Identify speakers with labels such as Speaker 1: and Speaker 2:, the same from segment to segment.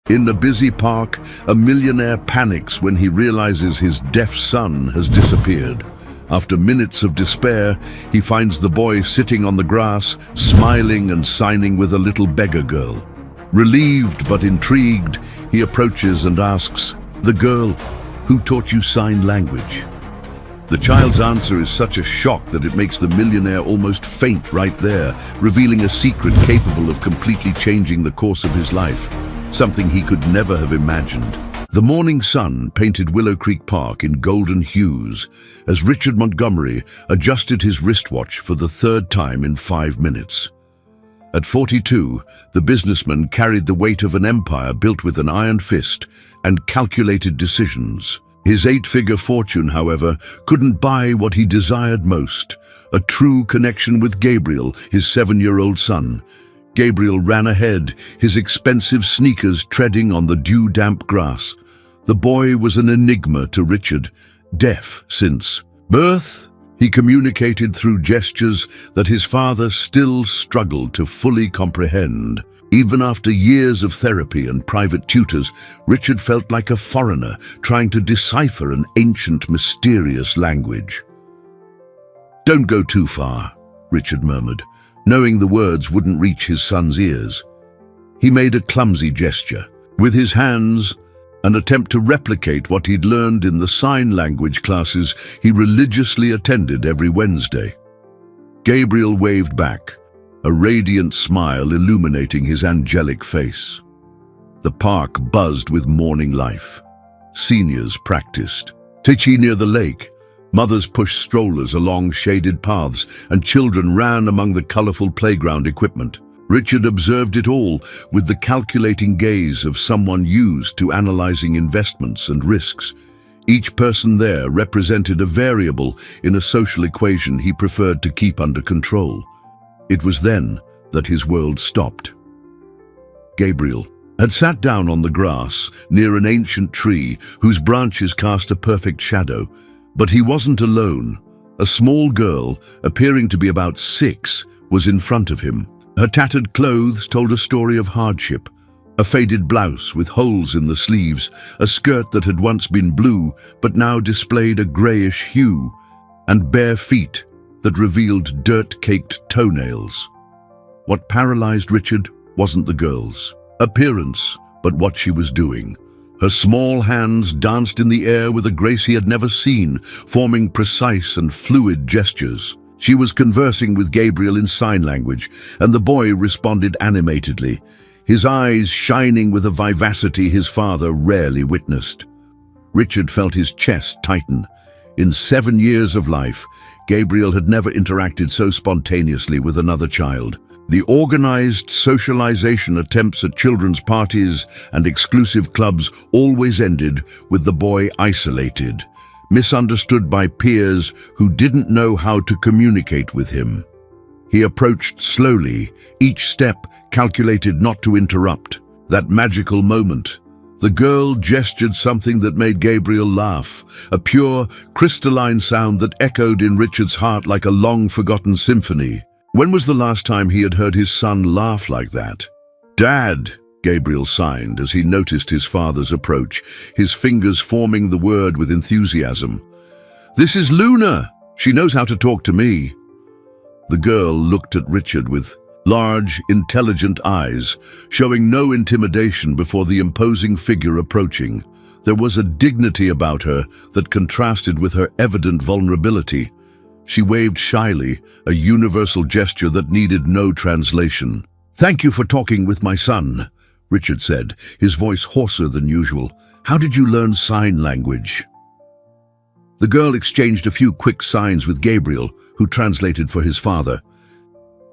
Speaker 1: In a busy park, a millionaire panics when he realizes his deaf son has disappeared. After minutes of despair, he finds the boy sitting on the grass, smiling and signing with a little beggar girl. Relieved but intrigued, he approaches and asks, "The girl, who taught you sign language?" The child's answer is such a shock that it makes the millionaire almost faint right there, revealing a secret capable of completely changing the course of his life, something he could never have imagined. The morning sun painted Willow Creek Park in golden hues as Richard Montgomery adjusted his wristwatch for the third time in 5 minutes. At 42, the businessman carried the weight of an empire built with an iron fist and calculated decisions. His 8-figure fortune, however, couldn't buy what he desired most, a true connection with Gabriel, his 7-year-old son. Gabriel ran ahead, his expensive sneakers treading on the dew-damp grass. The boy was an enigma to Richard, deaf since birth. He communicated through gestures that his father still struggled to fully comprehend. Even after years of therapy and private tutors, Richard felt like a foreigner trying to decipher an ancient, mysterious language. "Don't go too far," Richard murmured, knowing the words wouldn't reach his son's ears. He made a clumsy gesture. With his hands, an attempt to replicate what he'd learned in the sign language classes he religiously attended every Wednesday. Gabriel waved back, a radiant smile illuminating his angelic face. The park buzzed with morning life. Seniors practiced. Tichy near the lake, mothers pushed strollers along shaded paths, and children ran among the colorful playground equipment. Richard observed it all with the calculating gaze of someone used to analyzing investments and risks. Each person there represented a variable in a social equation he preferred to keep under control. It was then that his world stopped. Gabriel had sat down on the grass near an ancient tree whose branches cast a perfect shadow. But he wasn't alone. A small girl, appearing to be about 6, was in front of him. Her tattered clothes told a story of hardship. A faded blouse with holes in the sleeves, a skirt that had once been blue but now displayed a grayish hue, and bare feet that revealed dirt-caked toenails. What paralyzed Richard wasn't the girl's appearance, but what she was doing. Her small hands danced in the air with a grace he had never seen, forming precise and fluid gestures. She was conversing with Gabriel in sign language, and the boy responded animatedly, his eyes shining with a vivacity his father rarely witnessed. Richard felt his chest tighten. In 7 years of life, Gabriel had never interacted so spontaneously with another child. The organized socialization attempts at children's parties and exclusive clubs always ended with the boy isolated, misunderstood by peers who didn't know how to communicate with him. He approached slowly, each step calculated not to interrupt. That magical moment, the girl gestured something that made Gabriel laugh, a pure, crystalline sound that echoed in Richard's heart like a long-forgotten symphony. When was the last time he had heard his son laugh like that? "Dad," Gabriel signed as he noticed his father's approach, his fingers forming the word with enthusiasm. "This is Luna. She knows how to talk to me." The girl looked at Richard with large, intelligent eyes, showing no intimidation before the imposing figure approaching. There was a dignity about her that contrasted with her evident vulnerability. She waved shyly, a universal gesture that needed no translation. "Thank you for talking with my son," Richard said, his voice hoarser than usual. "How did you learn sign language?" The girl exchanged a few quick signs with Gabriel, who translated for his father.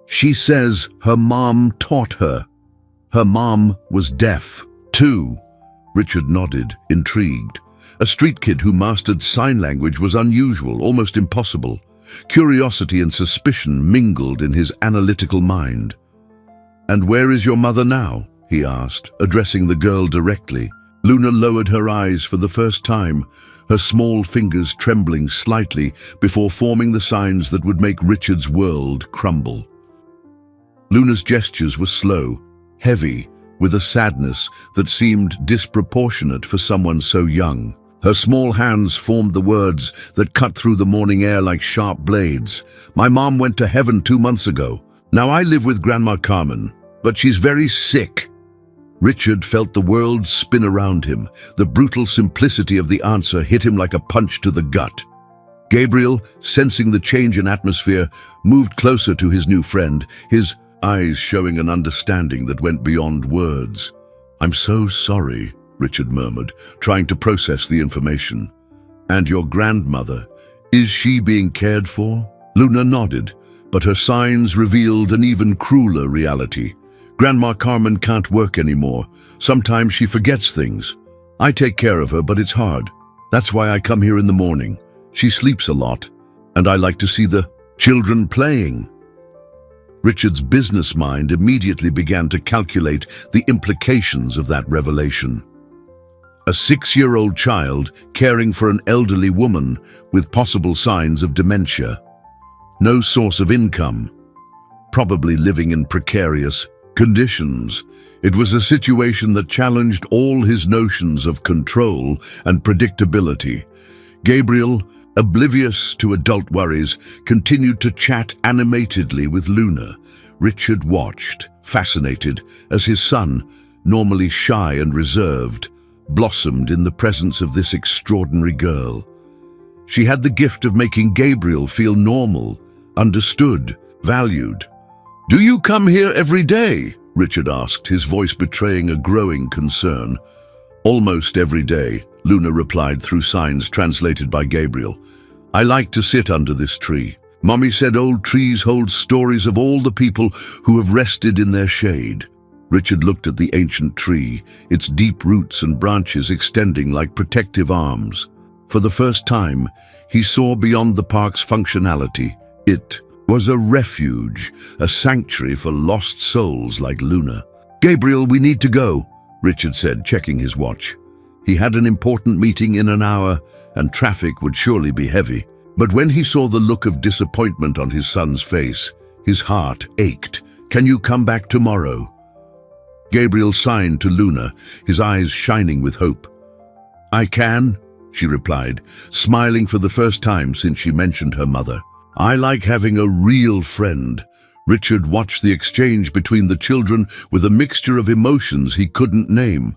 Speaker 1: "She says her mom taught her. Her mom was deaf, too." Richard nodded, intrigued. A street kid who mastered sign language was unusual, almost impossible. Curiosity and suspicion mingled in his analytical mind. "And where is your mother now?" he asked, addressing the girl directly. Luna lowered her eyes for the first time, her small fingers trembling slightly before forming the signs that would make Richard's world crumble. Luna's gestures were slow, heavy, with a sadness that seemed disproportionate for someone so young. Her small hands formed the words that cut through the morning air like sharp blades. "My mom went to heaven 2 months ago. Now I live with Grandma Carmen, but she's very sick." Richard felt the world spin around him. The brutal simplicity of the answer hit him like a punch to the gut. Gabriel, sensing the change in atmosphere, moved closer to his new friend, his eyes showing an understanding that went beyond words. "I'm so sorry," Richard murmured, trying to process the information. "And your grandmother, is she being cared for?" Luna nodded, but her signs revealed an even crueler reality. "Grandma Carmen can't work anymore. Sometimes she forgets things. I take care of her, but it's hard. That's why I come here in the morning. She sleeps a lot, and I like to see the children playing." Richard's business mind immediately began to calculate the implications of that revelation. A 6-year-old child caring for an elderly woman with possible signs of dementia. No source of income. Probably living in precarious conditions. It was a situation that challenged all his notions of control and predictability. Gabriel, oblivious to adult worries, continued to chat animatedly with Luna. Richard watched, fascinated, as his son, normally shy and reserved, blossomed in the presence of this extraordinary girl. She had the gift of making Gabriel feel normal, understood, valued. "Do you come here every day?" Richard asked, his voice betraying a growing concern. "Almost every day," Luna replied through signs translated by Gabriel. "I like to sit under this tree. Mommy said old trees hold stories of all the people who have rested in their shade." Richard looked at the ancient tree, its deep roots and branches extending like protective arms. For the first time, he saw beyond the park's functionality. It was a refuge, a sanctuary for lost souls like Luna. "Gabriel, we need to go," Richard said, checking his watch. He had an important meeting in an hour, and traffic would surely be heavy. But when he saw the look of disappointment on his son's face, his heart ached. "Can you come back tomorrow?" Gabriel signed to Luna, his eyes shining with hope. "I can," she replied, smiling for the first time since she mentioned her mother. "I like having a real friend." Richard watched the exchange between the children with a mixture of emotions he couldn't name.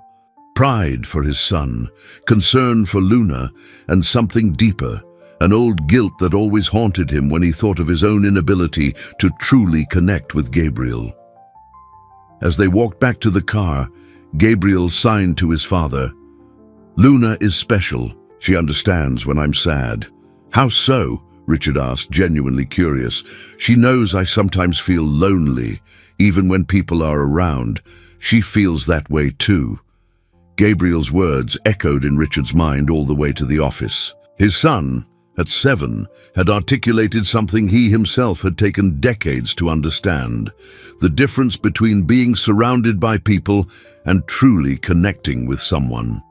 Speaker 1: Pride for his son, concern for Luna, and something deeper, an old guilt that always haunted him when he thought of his own inability to truly connect with Gabriel. As they walked back to the car, Gabriel signed to his father. "Luna is special. She understands when I'm sad." "How so?" Richard asked, genuinely curious. "She knows I sometimes feel lonely, even when people are around. She feels that way too." Gabriel's words echoed in Richard's mind all the way to the office. His son, at 7, had articulated something he himself had taken decades to understand: the difference between being surrounded by people and truly connecting with someone.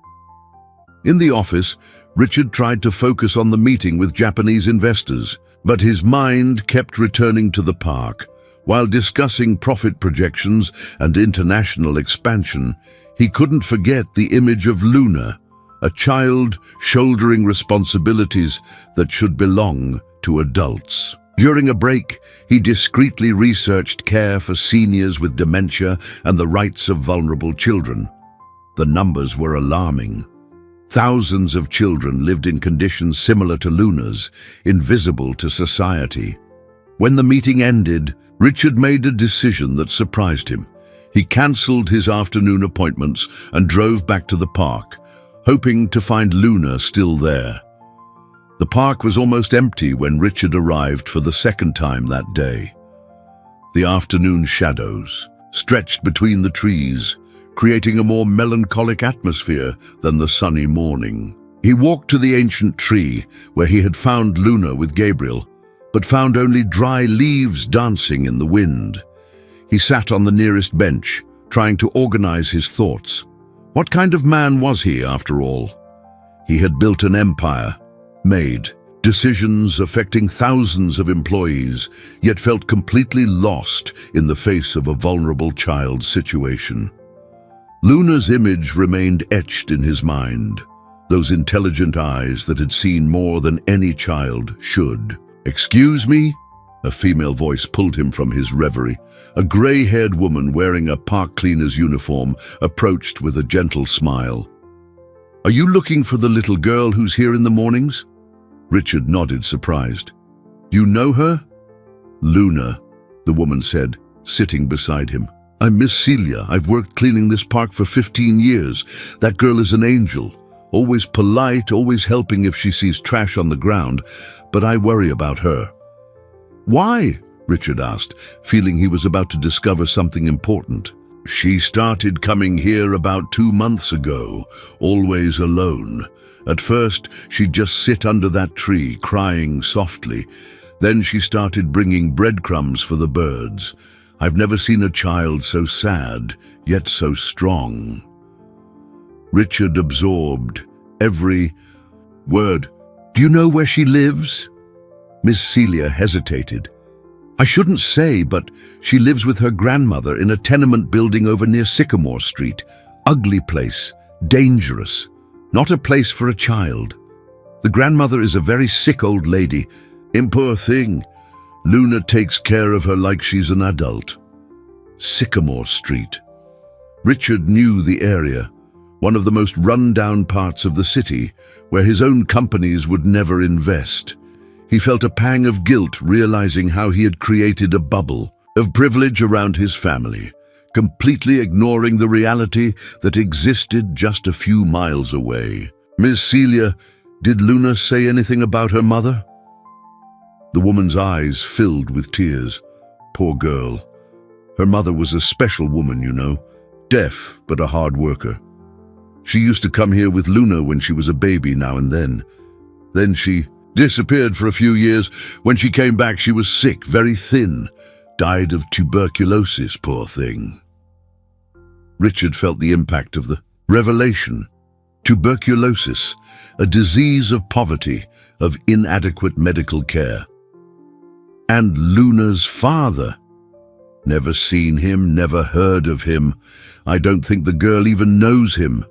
Speaker 1: In the office, Richard tried to focus on the meeting with Japanese investors, but his mind kept returning to the park. While discussing profit projections and international expansion, he couldn't forget the image of Luna, a child shouldering responsibilities that should belong to adults. During a break, he discreetly researched care for seniors with dementia and the rights of vulnerable children. The numbers were alarming. Thousands of children lived in conditions similar to Luna's, invisible to society. When the meeting ended, Richard made a decision that surprised him. He cancelled his afternoon appointments and drove back to the park, hoping to find Luna still there. The park was almost empty when Richard arrived for the second time that day. The afternoon shadows stretched between the trees, creating a more melancholic atmosphere than the sunny morning. He walked to the ancient tree where he had found Luna with Gabriel, but found only dry leaves dancing in the wind. He sat on the nearest bench, trying to organize his thoughts. What kind of man was he, after all? He had built an empire, made decisions affecting thousands of employees, yet felt completely lost in the face of a vulnerable child's situation. Luna's image remained etched in his mind, those intelligent eyes that had seen more than any child should. "Excuse me?" A female voice pulled him from his reverie. A grey-haired woman wearing a park cleaner's uniform approached with a gentle smile. "Are you looking for the little girl who's here in the mornings?" Richard nodded, surprised. "You know her?" "Luna," the woman said, sitting beside him. "I'm Miss Celia. I've worked cleaning this park for 15 years. That girl is an angel. Always polite, always helping if she sees trash on the ground, but I worry about her." "Why?" Richard asked, feeling he was about to discover something important. "She started coming here about 2 months ago, always alone. At first, she'd just sit under that tree, crying softly. Then she started bringing breadcrumbs for the birds. I've never seen a child so sad, yet so strong." Richard absorbed every word. "Do you know where she lives?" Miss Celia hesitated. "I shouldn't say, but she lives with her grandmother in a tenement building over near Sycamore Street. Ugly place, dangerous, not a place for a child. The grandmother is a very sick old lady. Poor thing. Luna takes care of her like she's an adult." Sycamore Street. Richard knew the area, one of the most run-down parts of the city, where his own companies would never invest. He felt a pang of guilt realizing how he had created a bubble of privilege around his family, completely ignoring the reality that existed just a few miles away. "Miss Celia, did Luna say anything about her mother?" The woman's eyes filled with tears. "Poor girl. Her mother was a special woman, you know, deaf but a hard worker. She used to come here with Luna when she was a baby now and then. Then she disappeared for a few years. When she came back, she was sick, very thin, died of tuberculosis, poor thing." Richard felt the impact of the revelation. Tuberculosis, a disease of poverty, of inadequate medical care. And Luna's father. Never seen him, never heard of him. I don't think the girl even knows him.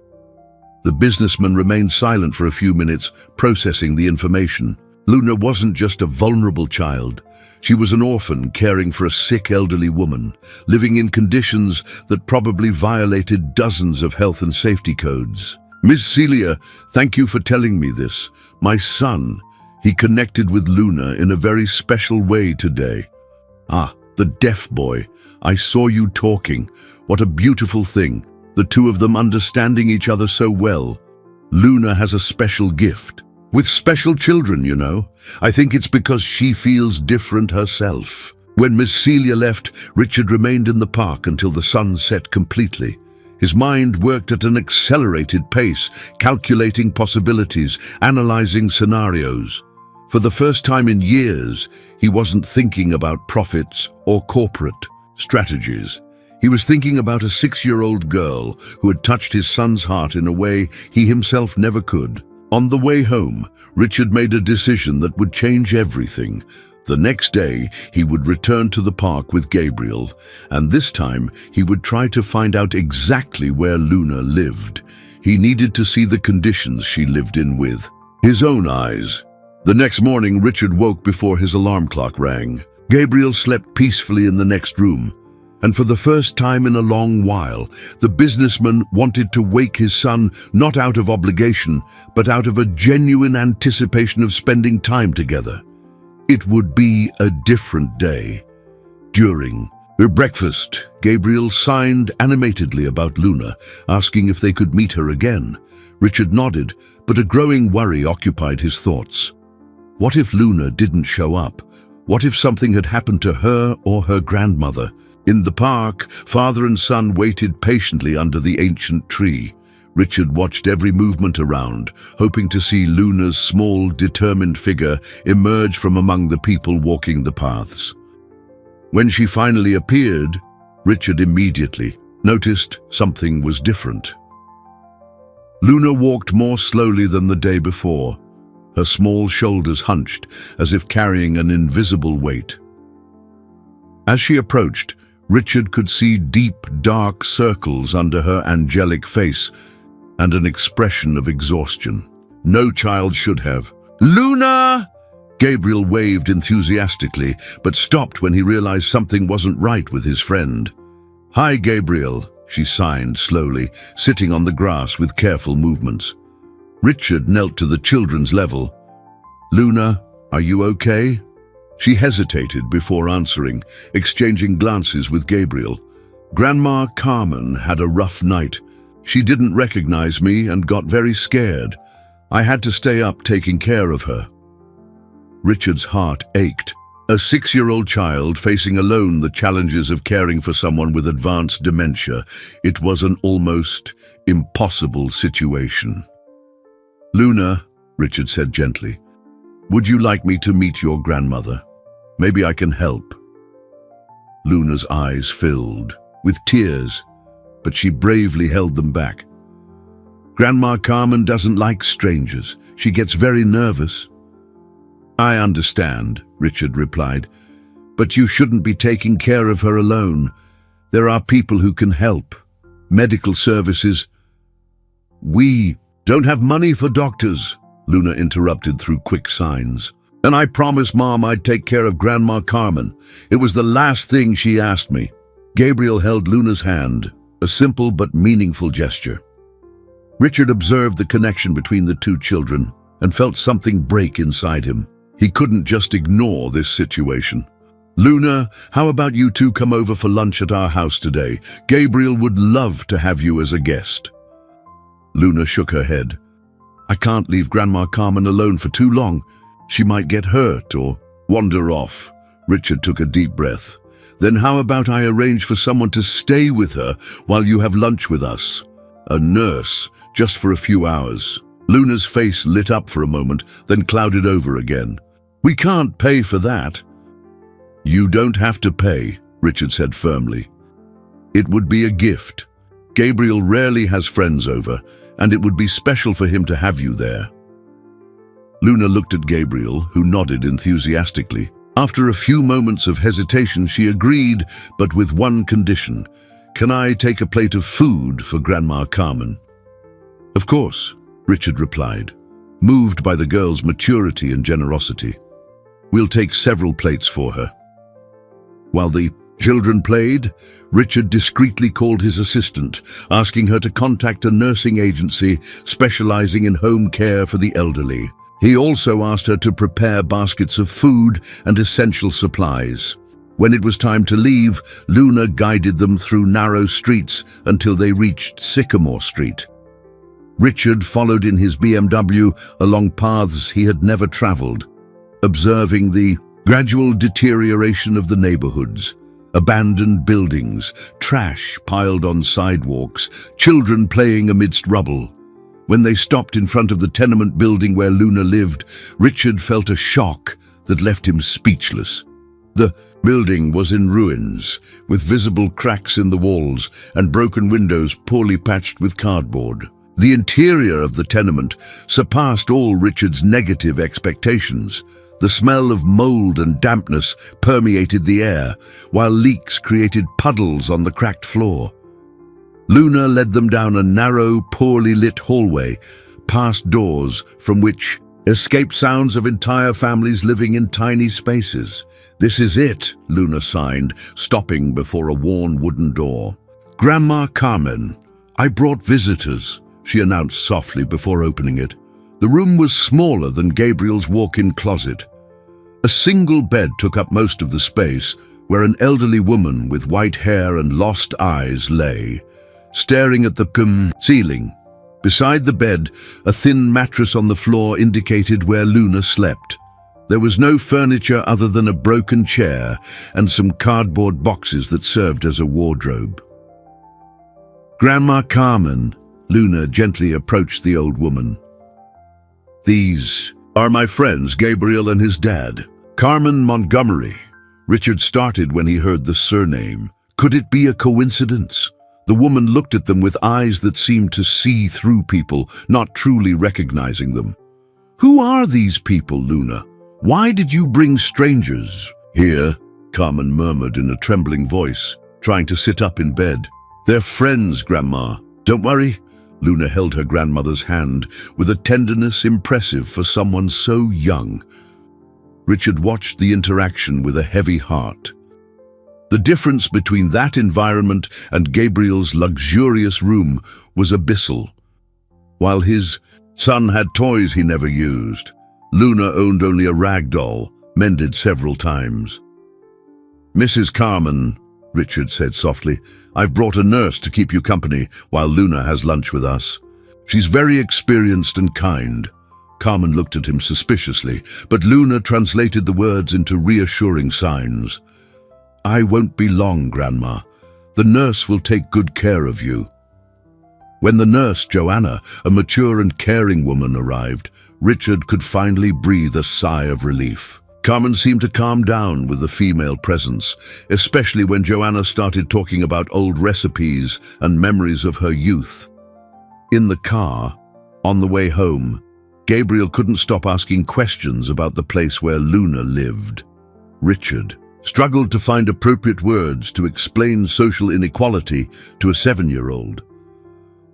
Speaker 1: The businessman remained silent for a few minutes, processing the information. Luna wasn't just a vulnerable child. She was an orphan caring for a sick elderly woman, living in conditions that probably violated dozens of health and safety codes. "Miss Celia, thank you for telling me this. My son, he connected with Luna in a very special way today." "Ah, the deaf boy. I saw you talking. What a beautiful thing. The two of them understanding each other so well. Luna has a special gift. With special children, you know. I think it's because she feels different herself." When Miss Celia left, Richard remained in the park until the sun set completely. His mind worked at an accelerated pace, calculating possibilities, analyzing scenarios. For the first time in years, he wasn't thinking about profits or corporate strategies. He was thinking about a 6-year-old girl who had touched his son's heart in a way he himself never could. On the way home, Richard made a decision that would change everything. The next day, he would return to the park with Gabriel, and this time he would try to find out exactly where Luna lived. He needed to see the conditions she lived in with his own eyes. The next morning, Richard woke before his alarm clock rang. Gabriel slept peacefully in the next room, and for the first time in a long while, the businessman wanted to wake his son not out of obligation, but out of a genuine anticipation of spending time together. It would be a different day. During their breakfast, Gabriel signed animatedly about Luna, asking if they could meet her again. Richard nodded, but a growing worry occupied his thoughts. What if Luna didn't show up? What if something had happened to her or her grandmother? In the park, father and son waited patiently under the ancient tree. Richard watched every movement around, hoping to see Luna's small, determined figure emerge from among the people walking the paths. When she finally appeared, Richard immediately noticed something was different. Luna walked more slowly than the day before, her small shoulders hunched as if carrying an invisible weight. As she approached, Richard could see deep, dark circles under her angelic face and an expression of exhaustion. No child should have. "Luna!" Gabriel waved enthusiastically, but stopped when he realized something wasn't right with his friend. "Hi, Gabriel," she signed slowly, sitting on the grass with careful movements. Richard knelt to the children's level. "Luna, are you okay?" She hesitated before answering, exchanging glances with Gabriel. "Grandma Carmen had a rough night. She didn't recognize me and got very scared. I had to stay up taking care of her." Richard's heart ached. A 6-year-old child facing alone the challenges of caring for someone with advanced dementia. It was an almost impossible situation. "Luna," Richard said gently, "would you like me to meet your grandmother? Maybe I can help." Luna's eyes filled with tears, but she bravely held them back. "Grandma Carmen doesn't like strangers. She gets very nervous." "I understand," Richard replied, "but you shouldn't be taking care of her alone. There are people who can help. Medical services." "We don't have money for doctors," Luna interrupted through quick signs. "And I promised Mom I'd take care of Grandma Carmen. It was the last thing she asked me." Gabriel held Luna's hand, a simple but meaningful gesture. Richard observed the connection between the two children and felt something break inside him. He couldn't just ignore this situation. "Luna, how about you two come over for lunch at our house today? Gabriel would love to have you as a guest." Luna shook her head. "I can't leave Grandma Carmen alone for too long. She might get hurt or wander off." Richard took a deep breath. "Then how about I arrange for someone to stay with her while you have lunch with us? A nurse, just for a few hours." Luna's face lit up for a moment, then clouded over again. "We can't pay for that." "You don't have to pay," Richard said firmly. "It would be a gift. Gabriel rarely has friends over, and it would be special for him to have you there." Luna looked at Gabriel, who nodded enthusiastically. After a few moments of hesitation, she agreed, but with one condition. "Can I take a plate of food for Grandma Carmen?" "Of course," Richard replied, moved by the girl's maturity and generosity. "We'll take several plates for her." While the children played, Richard discreetly called his assistant, asking her to contact a nursing agency specializing in home care for the elderly. He also asked her to prepare baskets of food and essential supplies. When it was time to leave, Luna guided them through narrow streets until they reached Sycamore Street. Richard followed in his BMW along paths he had never traveled, observing the gradual deterioration of the neighborhoods. Abandoned buildings, trash piled on sidewalks, children playing amidst rubble. When they stopped in front of the tenement building where Luna lived, Richard felt a shock that left him speechless. The building was in ruins, with visible cracks in the walls and broken windows poorly patched with cardboard. The interior of the tenement surpassed all Richard's negative expectations. The smell of mold and dampness permeated the air, while leaks created puddles on the cracked floor. Luna led them down a narrow, poorly lit hallway, past doors from which escaped sounds of entire families living in tiny spaces. "This is it," Luna signed, stopping before a worn wooden door. "Grandma Carmen, I brought visitors," she announced softly before opening it. The room was smaller than Gabriel's walk-in closet. A single bed took up most of the space, where an elderly woman with white hair and lost eyes lay, staring at the ceiling. Beside the bed, a thin mattress on the floor indicated where Luna slept. There was no furniture other than a broken chair and some cardboard boxes that served as a wardrobe. "Grandma Carmen," Luna gently approached the old woman. "These are my friends, Gabriel and his dad, Carmen Montgomery." Richard started when he heard the surname. Could it be a coincidence? The woman looked at them with eyes that seemed to see through people, not truly recognizing them. "Who are these people, Luna? Why did you bring strangers here?" Carmen murmured in a trembling voice. trying to sit up in bed. "They're friends, Grandma. Don't worry." Luna held her grandmother's hand with a tenderness impressive for someone so young. Richard watched the interaction with a heavy heart. The difference between that environment and Gabriel's luxurious room was abyssal. While his son had toys he never used, Luna owned only a rag doll, mended several times. "Mrs. Carmen," Richard said softly, "I've brought a nurse to keep you company while Luna has lunch with us. She's very experienced and kind." Carmen looked at him suspiciously, but Luna translated the words into reassuring signs. "I won't be long, Grandma. The nurse will take good care of you." When the nurse, Joanna, a mature and caring woman, arrived, Richard could finally breathe a sigh of relief. Carmen seemed to calm down with the female presence, especially when Joanna started talking about old recipes and memories of her youth. In the car, on the way home, Gabriel couldn't stop asking questions about the place where Luna lived. Richard struggled to find appropriate words to explain social inequality to a 7-year-old.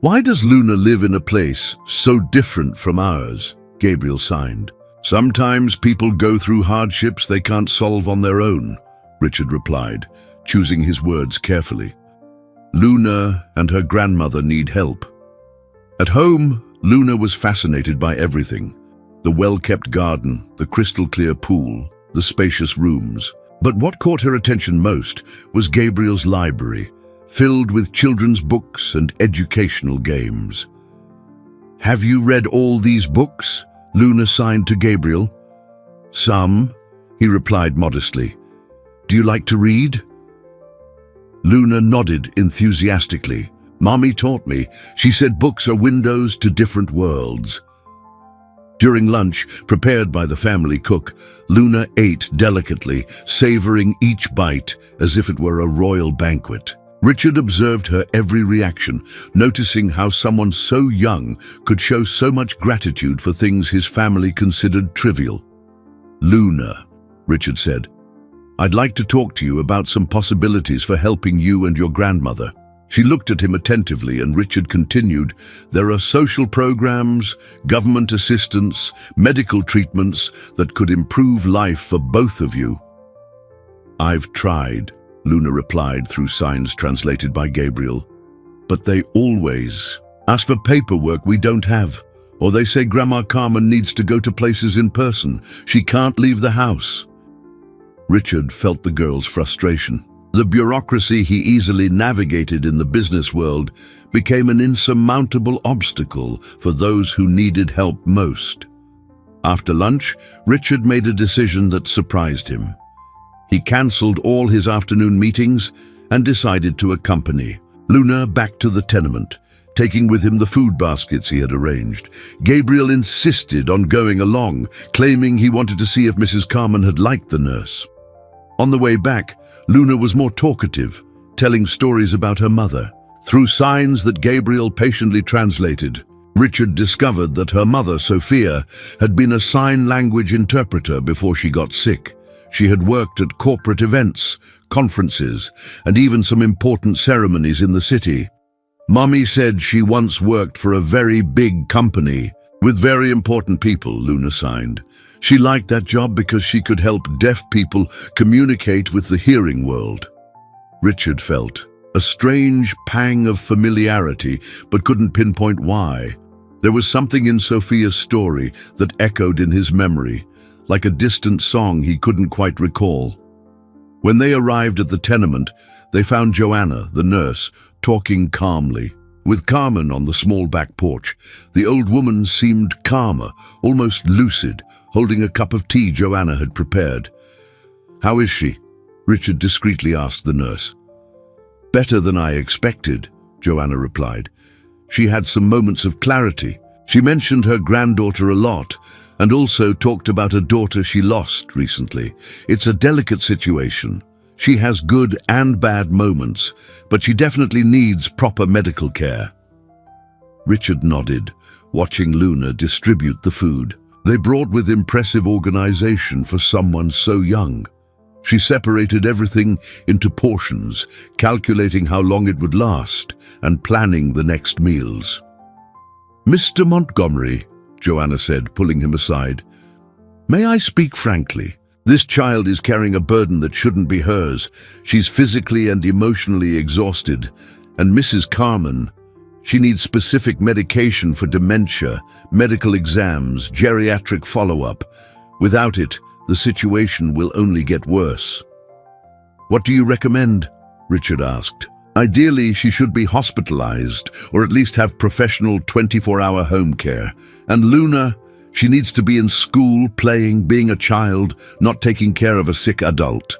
Speaker 1: "Why does Luna live in a place so different from ours?" Gabriel sighed. "Sometimes people go through hardships they can't solve on their own," Richard replied, choosing his words carefully. "Luna and her grandmother need help." At home, Luna was fascinated by everything: the well-kept garden, the crystal-clear pool, the spacious rooms. But what caught her attention most was Gabriel's library, filled with children's books and educational games. "Have you read all these books?" Luna signed to Gabriel. "Some," he replied modestly. "Do you like to read?" Luna nodded enthusiastically. "Mommy taught me. She said books are windows to different worlds." During lunch, prepared by the family cook, Luna ate delicately, savoring each bite as if it were a royal banquet. Richard observed her every reaction, noticing how someone so young could show so much gratitude for things his family considered trivial. "Luna," Richard said, "I'd like to talk to you about some possibilities for helping you and your grandmother." She looked at him attentively, and Richard continued, "There are social programs, government assistance, medical treatments that could improve life for both of you." "I've tried," Luna replied through signs translated by Gabriel. "But they always ask for paperwork we don't have, or they say Grandma Carmen needs to go to places in person. She can't leave the house." Richard felt the girl's frustration. The bureaucracy he easily navigated in the business world became an insurmountable obstacle for those who needed help most. After lunch, Richard made a decision that surprised him. He cancelled all his afternoon meetings and decided to accompany Luna back to the tenement, taking with him the food baskets he had arranged. Gabriel insisted on going along, claiming he wanted to see if Mrs. Carmen had liked the nurse. On the way back, Luna was more talkative, telling stories about her mother. Through signs that Gabriel patiently translated, Richard discovered that her mother, Sophia, had been a sign language interpreter before she got sick. She had worked at corporate events, conferences, and even some important ceremonies in the city. "Mommy said she once worked for a very big company with very important people," Luna signed. "She liked that job because she could help deaf people communicate with the hearing world." Richard felt a strange pang of familiarity, but couldn't pinpoint why. There was something in Sophia's story that echoed in his memory, like a distant song he couldn't quite recall. When they arrived at the tenement, they found Joanna, the nurse, talking calmly. With Carmen on the small back porch, the old woman seemed calmer, almost lucid, holding a cup of tea Joanna had prepared. "How is she?" Richard discreetly asked the nurse. "Better than I expected," Joanna replied. She had some moments of clarity. She mentioned her granddaughter a lot, and also talked about a daughter she lost recently. "It's a delicate situation. She has good and bad moments, but she definitely needs proper medical care." Richard nodded, watching Luna distribute the food. They brought with impressive organization for someone so young. She separated everything into portions, calculating how long it would last and planning the next meals. "Mr. Montgomery," Joanna said, pulling him aside, "may I speak frankly? This child is carrying a burden that shouldn't be hers. She's physically and emotionally exhausted. And Mrs. Carmen, she needs specific medication for dementia, medical exams, geriatric follow-up. Without it, the situation will only get worse." "What do you recommend?" Richard asked. "Ideally, she should be hospitalized, or at least have professional 24-hour home care. And Luna, she needs to be in school, playing, being a child, not taking care of a sick adult."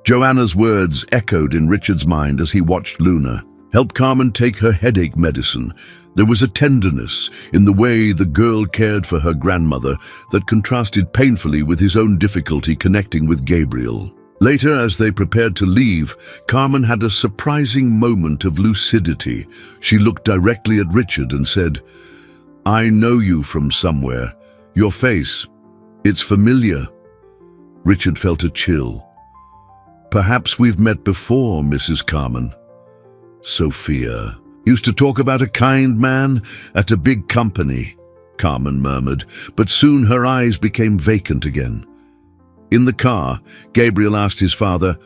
Speaker 1: Joanna's words echoed in Richard's mind as he watched Luna. Help Carmen take her headache medicine. There was a tenderness in the way the girl cared for her grandmother that contrasted painfully with his own difficulty connecting with Gabriel. Later, as they prepared to leave, Carmen had a surprising moment of lucidity. She looked directly at Richard and said, "I know you from somewhere. Your face, it's familiar." Richard felt a chill. "Perhaps we've met before, Mrs. Carmen." "Sophia used to talk about a kind man at a big company," Carmen murmured, but soon her eyes became vacant again. In the car, Gabriel asked his father,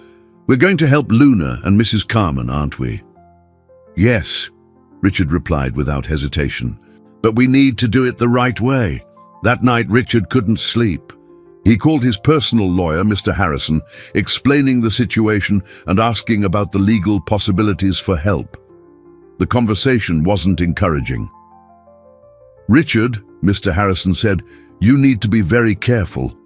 Speaker 1: "We're going to help Luna and Mrs. Carmen, aren't we?" "Yes," Richard replied without hesitation, "but we need to do it the right way." That night, Richard couldn't sleep. He called his personal lawyer, Mr. Harrison, explaining the situation and asking about the legal possibilities for help. The conversation wasn't encouraging. "Richard," Mr. Harrison said, "you need to be very careful.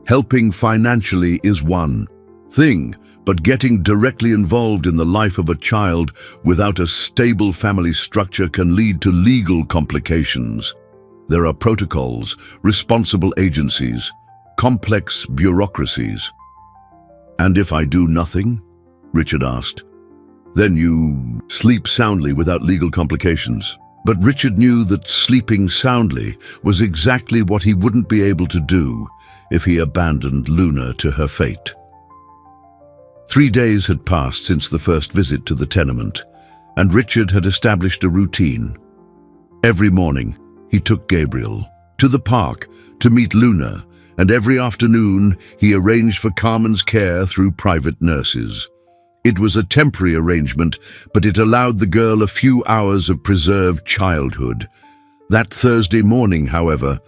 Speaker 1: Helping financially is one thing, but getting directly involved in the life of a child without a stable family structure can lead to legal complications. There are protocols, responsible agencies, complex bureaucracies." "And if I do nothing?" Richard asked. "Then you sleep soundly without legal complications." But Richard knew that sleeping soundly was exactly what he wouldn't be able to do if he abandoned Luna to her fate. 3 days had passed since the first visit to the tenement, and Richard had established a routine. Every morning, he took Gabriel to the park to meet Luna, and every afternoon he arranged for Carmen's care through private nurses. It was a temporary arrangement, but it allowed the girl a few hours of preserved childhood. That Thursday morning, however,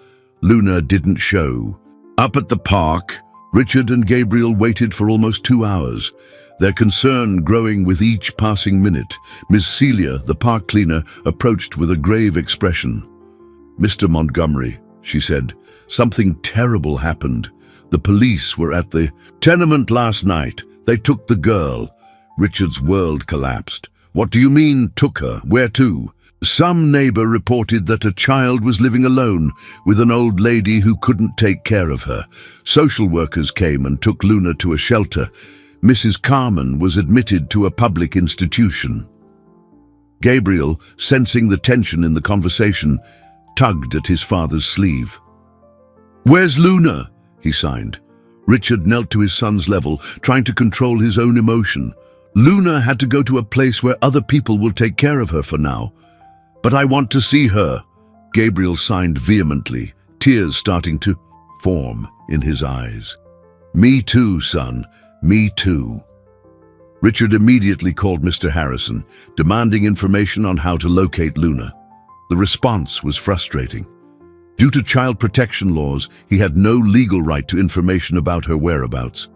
Speaker 1: Luna didn't show. Up at the park, Richard and Gabriel waited for almost 2 hours, their concern growing with each passing minute. Miss Celia, the park cleaner, approached with a grave expression. "Mr. Montgomery," she said, "something terrible happened. The police were at the tenement last night. They took the girl." Richard's world collapsed. "What do you mean, took her? Where to?" "Some neighbor reported that a child was living alone with an old lady who couldn't take care of her. Social workers came and took Luna to a shelter. Mrs. Carmen was admitted to a public institution." Gabriel, sensing the tension in the conversation, tugged at his father's sleeve. "Where's Luna?" he signed. Richard knelt to his son's level, trying to control his own emotion. "Luna had to go to a place where other people will take care of her for now." "But I want to see her," Gabriel signed vehemently, tears starting to form in his eyes. "Me too, son, me too." Richard immediately called Mr. Harrison, demanding information on how to locate Luna. The response was frustrating. Due to child protection laws, he had no legal right to information about her whereabouts,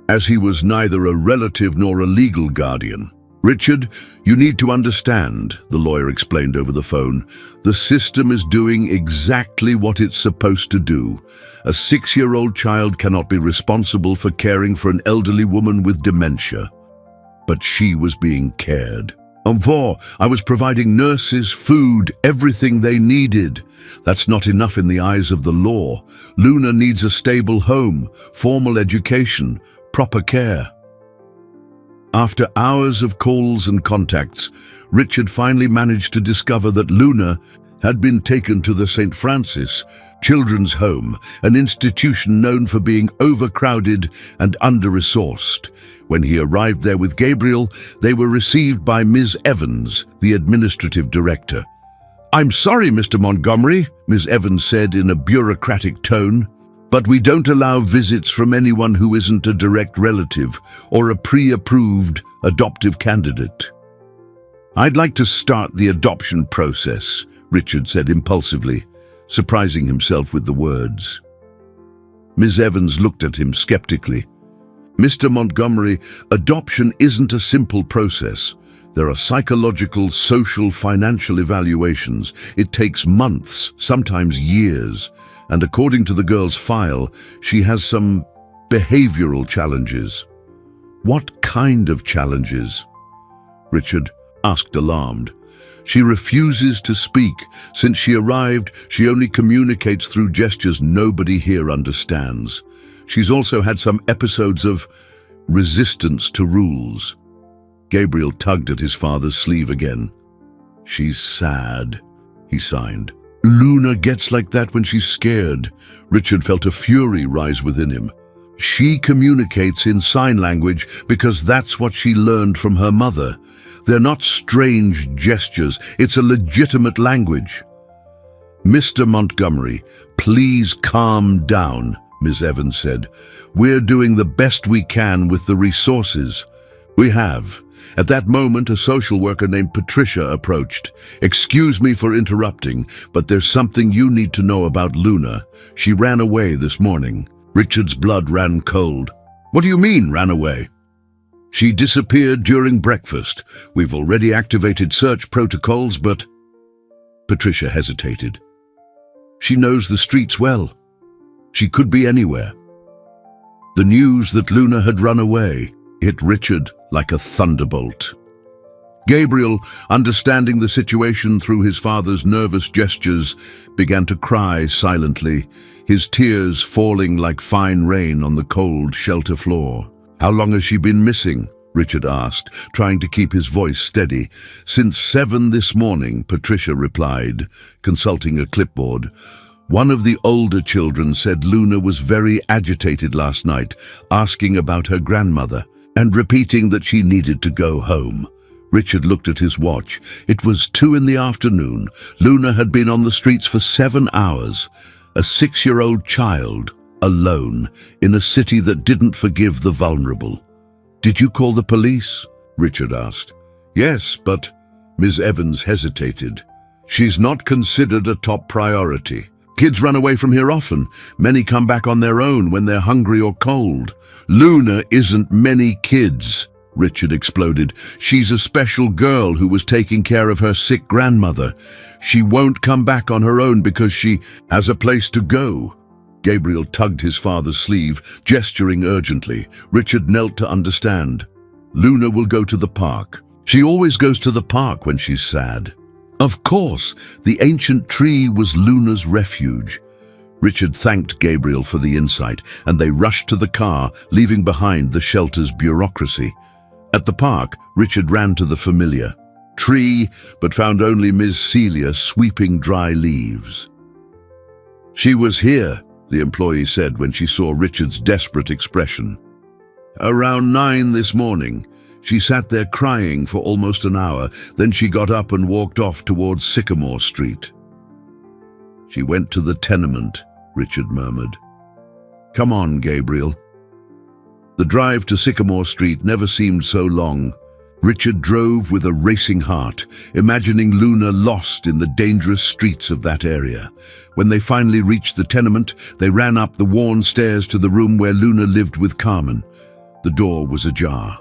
Speaker 1: as he was neither a relative nor a legal guardian. "Richard, you need to understand," the lawyer explained over the phone. "The system is doing exactly what it's supposed to do. A 6-year-old child cannot be responsible for caring for an elderly woman with dementia." But she was being cared for. "I was providing nurses, food, everything they needed. That's not enough in the eyes of the law. Luna needs a stable home, formal education, proper care." After hours of calls and contacts, Richard finally managed to discover that Luna had been taken to the St. Francis Children's Home, an institution known for being overcrowded and under-resourced. When he arrived there with Gabriel, they were received by Ms. Evans, the administrative director. "I'm sorry, Mr. Montgomery," Ms. Evans said in a bureaucratic tone, "but we don't allow visits from anyone who isn't a direct relative or a pre-approved adoptive candidate." "I'd like to start the adoption process," Richard said impulsively, surprising himself with the words. Ms. Evans looked at him skeptically. "Mr. Montgomery, adoption isn't a simple process. There are psychological, social, financial evaluations. It takes months, sometimes years. And according to the girl's file, she has some behavioral challenges." "What kind of challenges?" Richard asked, alarmed. "She refuses to speak. Since she arrived, she only communicates through gestures nobody here understands. She's also had some episodes of resistance to rules." Gabriel tugged at his father's sleeve again. "She's sad," he signed. "Luna gets like that when she's scared." Richard felt a fury rise within him. "She communicates in sign language because that's what she learned from her mother. They're not strange gestures, it's a legitimate language." "Mr. Montgomery, please calm down," Ms. Evans said. "We're doing the best we can with the resources we have." At that moment, a social worker named Patricia approached. "Excuse me for interrupting, but there's something you need to know about Luna. She ran away this morning." Richard's blood ran cold. "What do you mean, ran away?" "She disappeared during breakfast. We've already activated search protocols, but..." Patricia hesitated. "She knows the streets well. She could be anywhere." The news that Luna had run away hit Richard like a thunderbolt. Gabriel, understanding the situation through his father's nervous gestures, began to cry silently, his tears falling like fine rain on the cold shelter floor. "How long has she been missing?" Richard asked, trying to keep his voice steady. "Since 7 this morning," Patricia replied, consulting a clipboard. "One of the older children said Luna was very agitated last night, asking about her grandmother and repeating that she needed to go home." Richard looked at his watch. It was 2 in the afternoon. Luna had been on the streets for 7 hours. A 6-year-old child, alone, in a city that didn't forgive the vulnerable. "Did you call the police?" Richard asked. "Yes, but..." Ms. Evans hesitated. "She's not considered a top priority. Kids run away from here often. Many come back on their own when they're hungry or cold. Luna isn't many kids," Richard exploded. "She's a special girl who was taking care of her sick grandmother. She won't come back on her own because she has a place to go." Gabriel tugged his father's sleeve, gesturing urgently. Richard knelt to understand. "Luna will go to the park. She always goes to the park when she's sad." Of course, the ancient tree was Luna's refuge. Richard thanked Gabriel for the insight, and they rushed to the car, leaving behind the shelter's bureaucracy. At the park, Richard ran to the familiar tree, but found only Miss Celia sweeping dry leaves. "She was here," the employee said when she saw Richard's desperate expression. "Around 9 this morning. She sat there crying for almost an hour, then she got up and walked off towards Sycamore Street." "She went to the tenement," Richard murmured. "Come on, Gabriel." The drive to Sycamore Street never seemed so long. Richard drove with a racing heart, imagining Luna lost in the dangerous streets of that area. When they finally reached the tenement, they ran up the worn stairs to the room where Luna lived with Carmen. The door was ajar.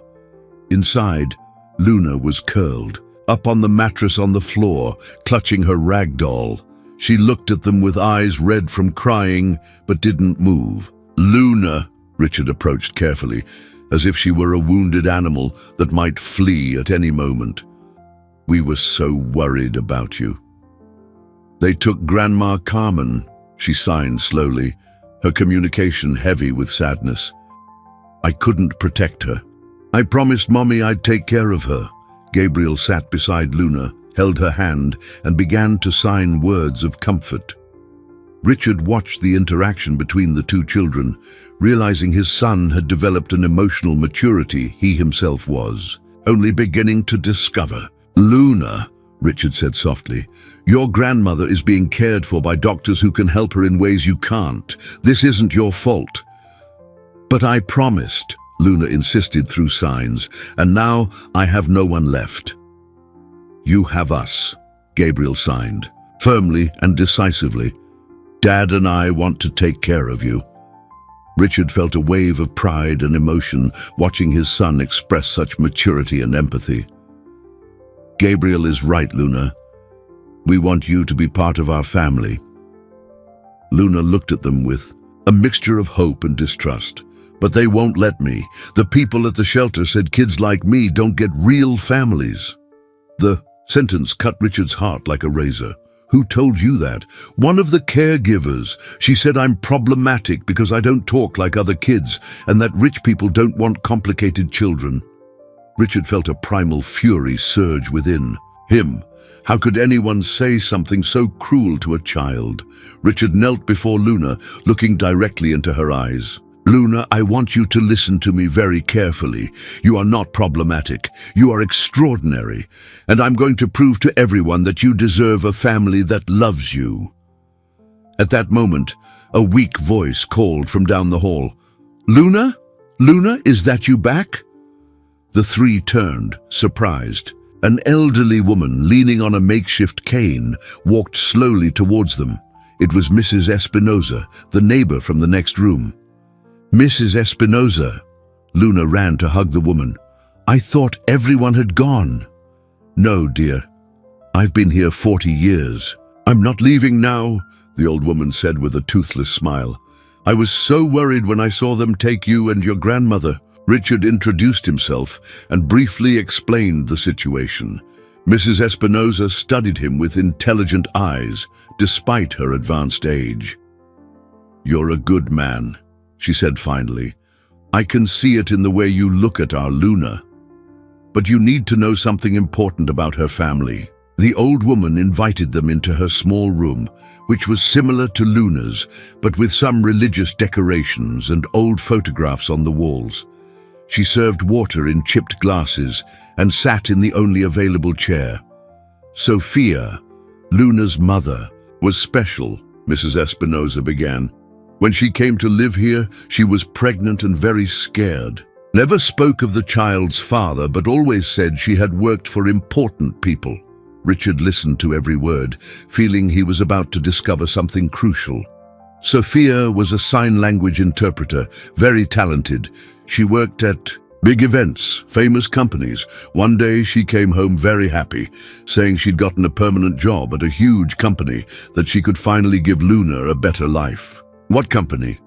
Speaker 1: Inside, Luna was curled, up on the mattress on the floor, clutching her rag doll. She looked at them with eyes red from crying, but didn't move. "Luna," Richard approached carefully, as if she were a wounded animal that might flee at any moment. "We were so worried about you." "They took Grandma Carmen," she signed slowly, her communication heavy with sadness. "I couldn't protect her. I promised Mommy I'd take care of her." Gabriel sat beside Luna, held her hand, and began to sign words of comfort. Richard watched the interaction between the two children, realizing his son had developed an emotional maturity he himself was only beginning to discover. "Luna," Richard said softly, "your grandmother is being cared for by doctors who can help her in ways you can't. This isn't your fault." "But I promised," Luna insisted through signs, "and now I have no one left." "You have us," Gabriel signed, firmly and decisively. "Dad and I want to take care of you." Richard felt a wave of pride and emotion watching his son express such maturity and empathy. "Gabriel is right, Luna. We want you to be part of our family." Luna looked at them with a mixture of hope and distrust. "But they won't let me. The people at the shelter said kids like me don't get real families." The sentence cut Richard's heart like a razor. "Who told you that?" "One of the caregivers. She said I'm problematic because I don't talk like other kids and that rich people don't want complicated children." Richard felt a primal fury surge within him. How could anyone say something so cruel to a child? Richard knelt before Luna, looking directly into her eyes. "Luna, I want you to listen to me very carefully. You are not problematic. You are extraordinary. And I'm going to prove to everyone that you deserve a family that loves you." At that moment, a weak voice called from down the hall. "Luna? Luna, is that you back?" The three turned, surprised. An elderly woman, leaning on a makeshift cane, walked slowly towards them. It was Mrs. Espinosa, the neighbor from the next room. "Mrs. Espinosa," Luna ran to hug the woman. "I thought everyone had gone." "No, dear. I've been here 40 years. I'm not leaving now," the old woman said with a toothless smile. "I was so worried when I saw them take you and your grandmother." Richard introduced himself and briefly explained the situation. Mrs. Espinosa studied him with intelligent eyes, despite her advanced age. "You're a good man," she said finally. "I can see it in the way you look at our Luna. But you need to know something important about her family." The old woman invited them into her small room, which was similar to Luna's, but with some religious decorations and old photographs on the walls. She served water in chipped glasses and sat in the only available chair. "Sophia, Luna's mother, was special," Mrs. Espinosa began. "When she came to live here, she was pregnant and very scared. Never spoke of the child's father, but always said she had worked for important people." Richard listened to every word, feeling he was about to discover something crucial. Sophia was a sign language interpreter, very talented. She worked at big events, famous companies. One day she came home very happy, saying she'd gotten a permanent job at a huge company, that she could finally give Luna a better life. "What company?"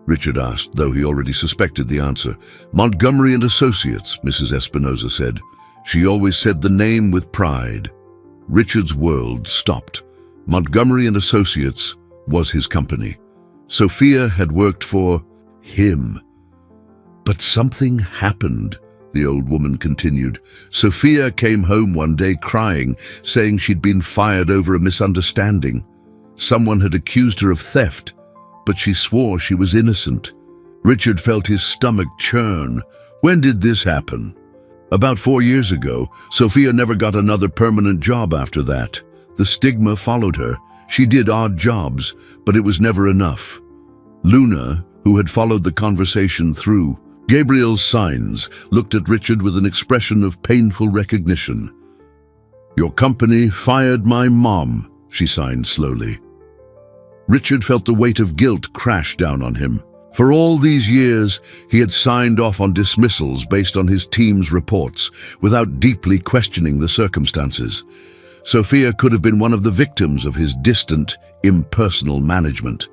Speaker 1: Richard asked, though he already suspected the answer. "Montgomery and Associates," Mrs. Espinosa said. She always said the name with pride. Richard's world stopped. Montgomery and Associates was his company. Sophia had worked for him. "But something happened," the old woman continued. "Sophia came home one day crying, saying she'd been fired over a misunderstanding. Someone had accused her of theft, but she swore she was innocent." Richard felt his stomach churn. When did this happen? "About 4 years ago. Sophia never got another permanent job after that. The stigma followed her. She did odd jobs, but it was never enough." Luna, who had followed the conversation through Gabriel's signs, looked at Richard with an expression of painful recognition. "Your company fired my mom," she signed slowly. Richard felt the weight of guilt crash down on him. For all these years, he had signed off on dismissals based on his team's reports, without deeply questioning the circumstances. Sophia could have been one of the victims of his distant, impersonal management.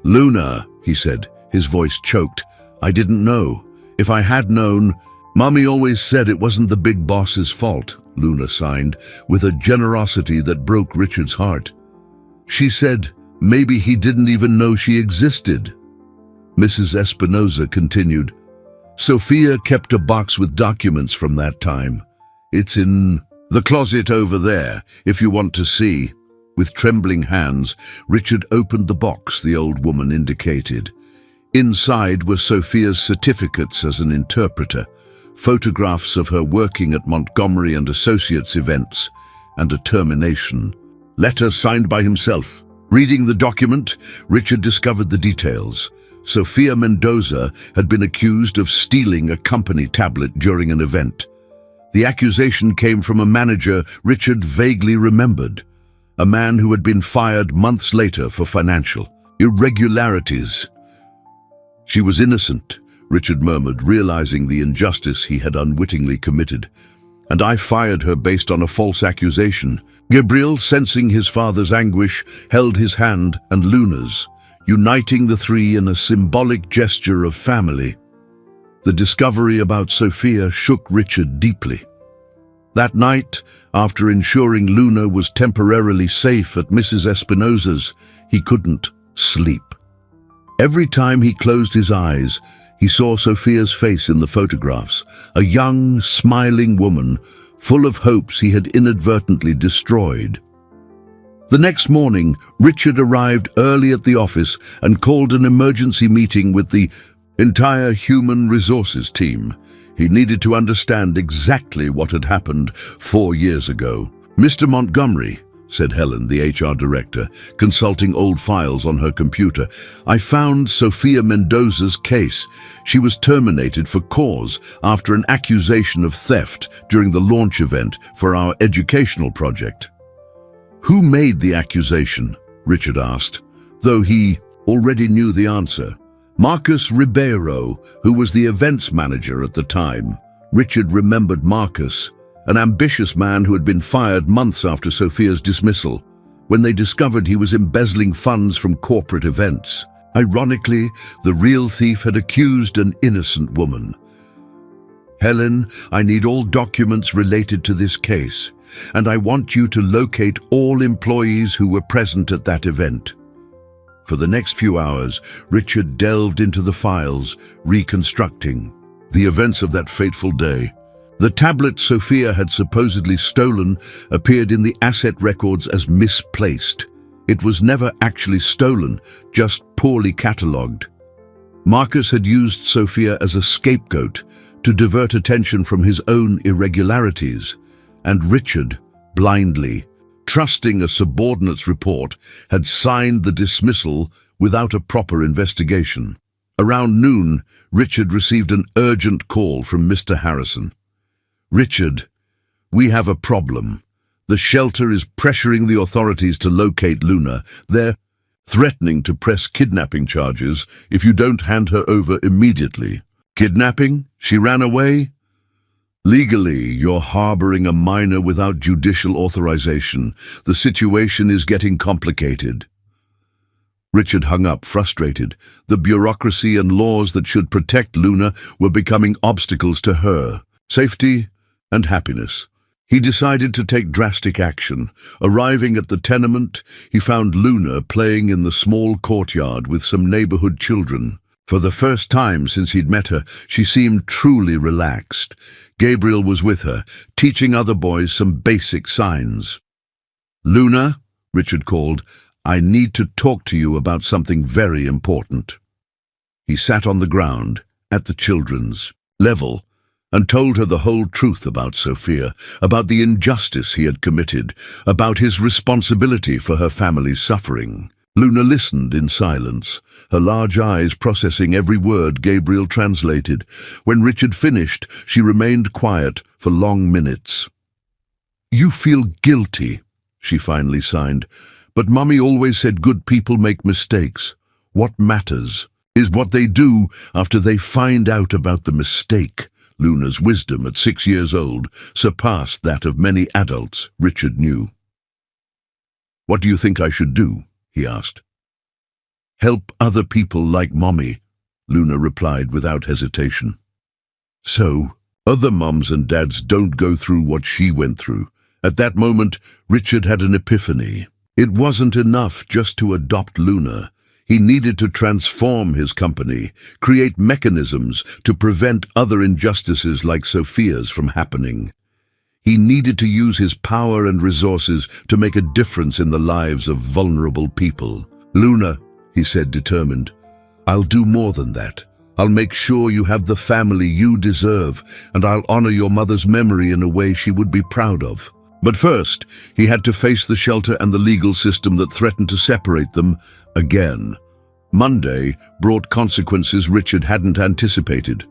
Speaker 1: "Luna," he said, his voice choked. "I didn't know. If I had known..." "Mommy always said it wasn't the big boss's fault," Luna signed, with a generosity that broke Richard's heart. "She said maybe he didn't even know she existed." Mrs. Espinosa continued. "Sophia kept a box with documents from that time. It's in "The closet over there, if you want to see." With trembling hands, Richard opened the box the old woman indicated. Inside were Sophia's certificates as an interpreter, photographs of her working at Montgomery and Associates events, and a termination letter signed by himself. Reading the document, Richard discovered the details. Sophia Mendoza had been accused of stealing a company tablet during an event. The accusation came from a manager Richard vaguely remembered, a man who had been fired months later for financial irregularities. "She was innocent," Richard murmured, realizing the injustice he had unwittingly committed. "And I fired her based on a false accusation." Gabriel, sensing his father's anguish, held his hand and Luna's, uniting the three in a symbolic gesture of family. The discovery about Sophia shook Richard deeply. That night, after ensuring Luna was temporarily safe at Mrs. Espinosa's, he couldn't sleep. Every time he closed his eyes, he saw Sophia's face in the photographs, a young, smiling woman, full of hopes he had inadvertently destroyed. The next morning, Richard arrived early at the office and called an emergency meeting with the entire human resources team. He needed to understand exactly what had happened 4 years ago. "Mr. Montgomery," said Helen, the HR director, consulting old files on her computer, "I found Sophia Mendoza's case. She was terminated for cause after an accusation of theft during the launch event for our educational project." "Who made the accusation?" Richard asked, though he already knew the answer. "Marcus Ribeiro, who was the events manager at the time." Richard remembered Marcus, an ambitious man who had been fired months after Sophia's dismissal, when they discovered he was embezzling funds from corporate events. Ironically, the real thief had accused an innocent woman. "Helen, I need all documents related to this case, and I want you to locate all employees who were present at that event." For the next few hours, Richard delved into the files, reconstructing the events of that fateful day. The tablet Sophia had supposedly stolen appeared in the asset records as misplaced. It was never actually stolen, just poorly catalogued. Marcus had used Sophia as a scapegoat to divert attention from his own irregularities, and Richard, blindly, trusting a subordinate's report, had signed the dismissal without a proper investigation. Around noon, Richard received an urgent call from Mr. Harrison. "Richard, we have a problem. The shelter is pressuring the authorities to locate Luna. They're threatening to press kidnapping charges if you don't hand her over immediately." "Kidnapping? She ran away?" "Legally, you're harboring a minor without judicial authorization. The situation is getting complicated." Richard hung up, frustrated. The bureaucracy and laws that should protect Luna were becoming obstacles to her safety and happiness. He decided to take drastic action. Arriving at the tenement, he found Luna playing in the small courtyard with some neighborhood children. For the first time since he'd met her, she seemed truly relaxed. Gabriel was with her, teaching other boys some basic signs. "Luna," Richard called, "I need to talk to you about something very important." He sat on the ground, at the children's level, and told her the whole truth about Sophia, about the injustice he had committed, about his responsibility for her family's suffering. Luna listened in silence, her large eyes processing every word Gabriel translated. When Richard finished, she remained quiet for long minutes. "You feel guilty," she finally signed, "but Mummy always said good people make mistakes. What matters is what they do after they find out about the mistake." Luna's wisdom at 6 years old surpassed that of many adults, Richard knew. "What do you think I should do?" he asked. "Help other people like Mommy," Luna replied without hesitation. "So, other mums and dads don't go through what she went through." At that moment, Richard had an epiphany. It wasn't enough just to adopt Luna. He needed to transform his company, create mechanisms to prevent other injustices like Sophia's from happening. He needed to use his power and resources to make a difference in the lives of vulnerable people. "Luna," he said, determined, "I'll do more than that. I'll make sure you have the family you deserve, and I'll honor your mother's memory in a way she would be proud of." But first, he had to face the shelter and the legal system that threatened to separate them again. Monday brought consequences Richard hadn't anticipated.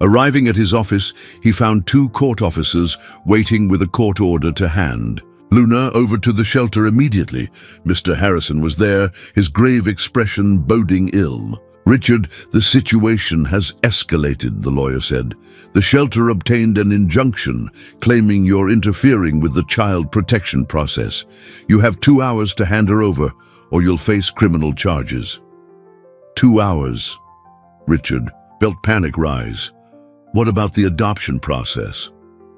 Speaker 1: Arriving at his office, he found 2 court officers waiting with a court order to hand. "Luna, over to the shelter immediately." Mr. Harrison was there, his grave expression boding ill. "Richard, the situation has escalated," the lawyer said. "The shelter obtained an injunction claiming you're interfering with the child protection process. You have 2 hours to hand her over, or you'll face criminal charges." 2 hours. Richard felt panic rise. What about the adoption process?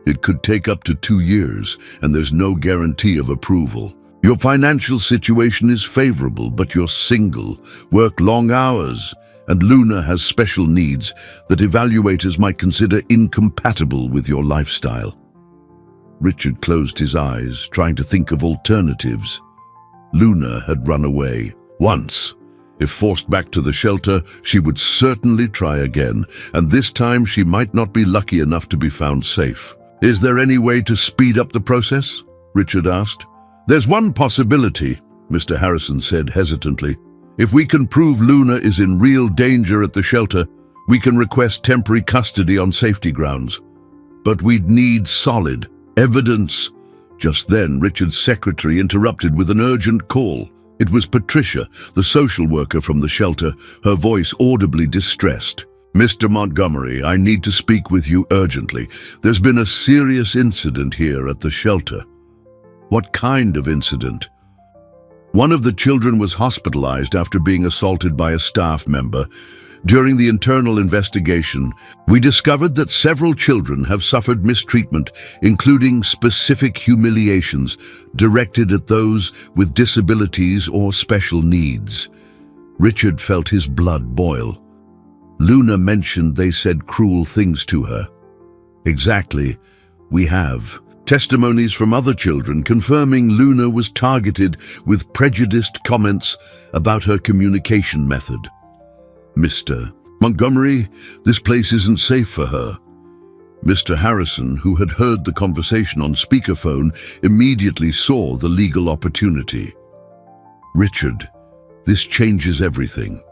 Speaker 1: It could take up to 2 years, and there's no guarantee of approval. Your financial situation is favorable, but you're single, work long hours, and Luna has special needs that evaluators might consider incompatible with your lifestyle. Richard closed his eyes, trying to think of alternatives. Luna had run away once. If forced back to the shelter, she would certainly try again, and this time she might not be lucky enough to be found safe. "Is there any way to speed up the process?" Richard asked. "There's one possibility," Mr. Harrison said hesitantly. "If we can prove Luna is in real danger at the shelter, we can request temporary custody on safety grounds. But we'd need solid evidence." Just then, Richard's secretary interrupted with an urgent call. It was Patricia, the social worker from the shelter, her voice audibly distressed. "Mr. Montgomery, I need to speak with you urgently. There's been a serious incident here at the shelter." "What kind of incident?" "One of the children was hospitalized after being assaulted by a staff member. During the internal investigation, we discovered that several children have suffered mistreatment, including specific humiliations directed at those with disabilities or special needs." Richard felt his blood boil. "Luna mentioned they said cruel things to her." "Exactly. We have testimonies from other children confirming Luna was targeted with prejudiced comments about her communication method." "Mr. Montgomery, this place isn't safe for her." Mr. Harrison, who had heard the conversation on speakerphone, immediately saw the legal opportunity. "Richard, this changes everything.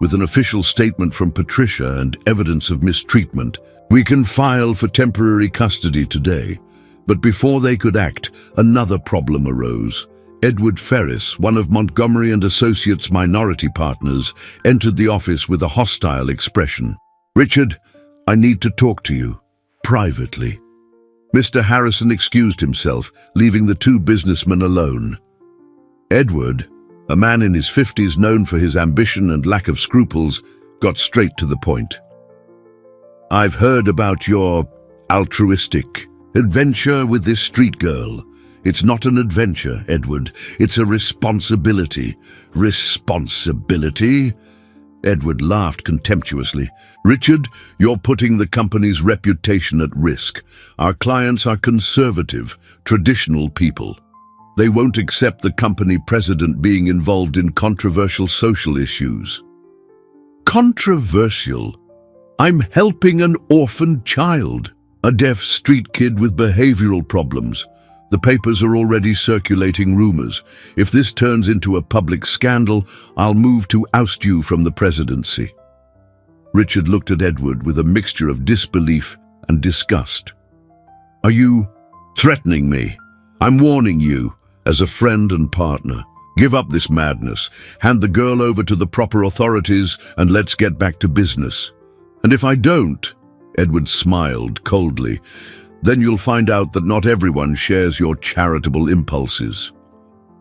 Speaker 1: With an official statement from Patricia and evidence of mistreatment, we can file for temporary custody today." But before they could act, another problem arose. Edward Ferris, one of Montgomery and Associates' minority partners, entered the office with a hostile expression. "Richard, I need to talk to you, privately." Mr. Harrison excused himself, leaving the 2 businessmen alone. Edward, a man in his 50s known for his ambition and lack of scruples, got straight to the point. "I've heard about your altruistic adventure with this street girl. It's not an adventure, Edward. It's a responsibility." "Responsibility?" Edward laughed contemptuously. "Richard, you're putting the company's reputation at risk. Our clients are conservative, traditional people. They won't accept the company president being involved in controversial social issues." "Controversial? I'm helping an orphaned child, a deaf street kid with behavioral problems. The papers are already circulating rumors. If this turns into a public scandal, I'll move to oust you from the presidency." Richard looked at Edward with a mixture of disbelief and disgust. "Are you threatening me? I'm warning you, as a friend and partner. Give up this madness. Hand the girl over to the proper authorities and let's get back to business." "And if I don't," Edward smiled coldly, "then you'll find out that not everyone shares your charitable impulses."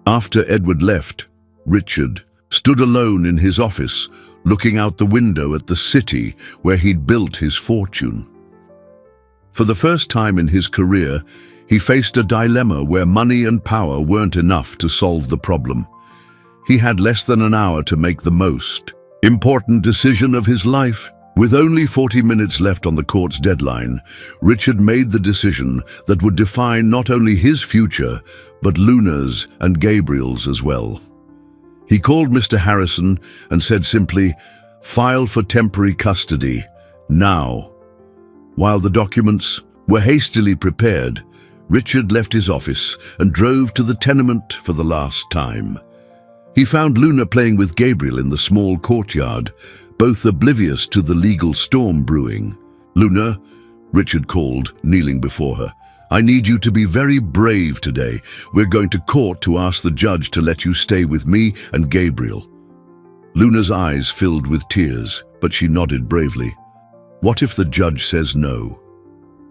Speaker 1: After Edward left, Richard stood alone in his office, looking out the window at the city where he'd built his fortune. For the first time in his career, he faced a dilemma where money and power weren't enough to solve the problem. He had less than an hour to make the most important decision of his life. With only 40 minutes left on the court's deadline, Richard made the decision that would define not only his future, but Luna's and Gabriel's as well. He called Mr. Harrison and said simply, "File for temporary custody, now." While the documents were hastily prepared, Richard left his office and drove to the tenement for the last time. He found Luna playing with Gabriel in the small courtyard, both oblivious to the legal storm brewing. "Luna," Richard called, kneeling before her, "I need you to be very brave today. We're going to court to ask the judge to let you stay with me and Gabriel." Luna's eyes filled with tears, but she nodded bravely. "What if the judge says no?"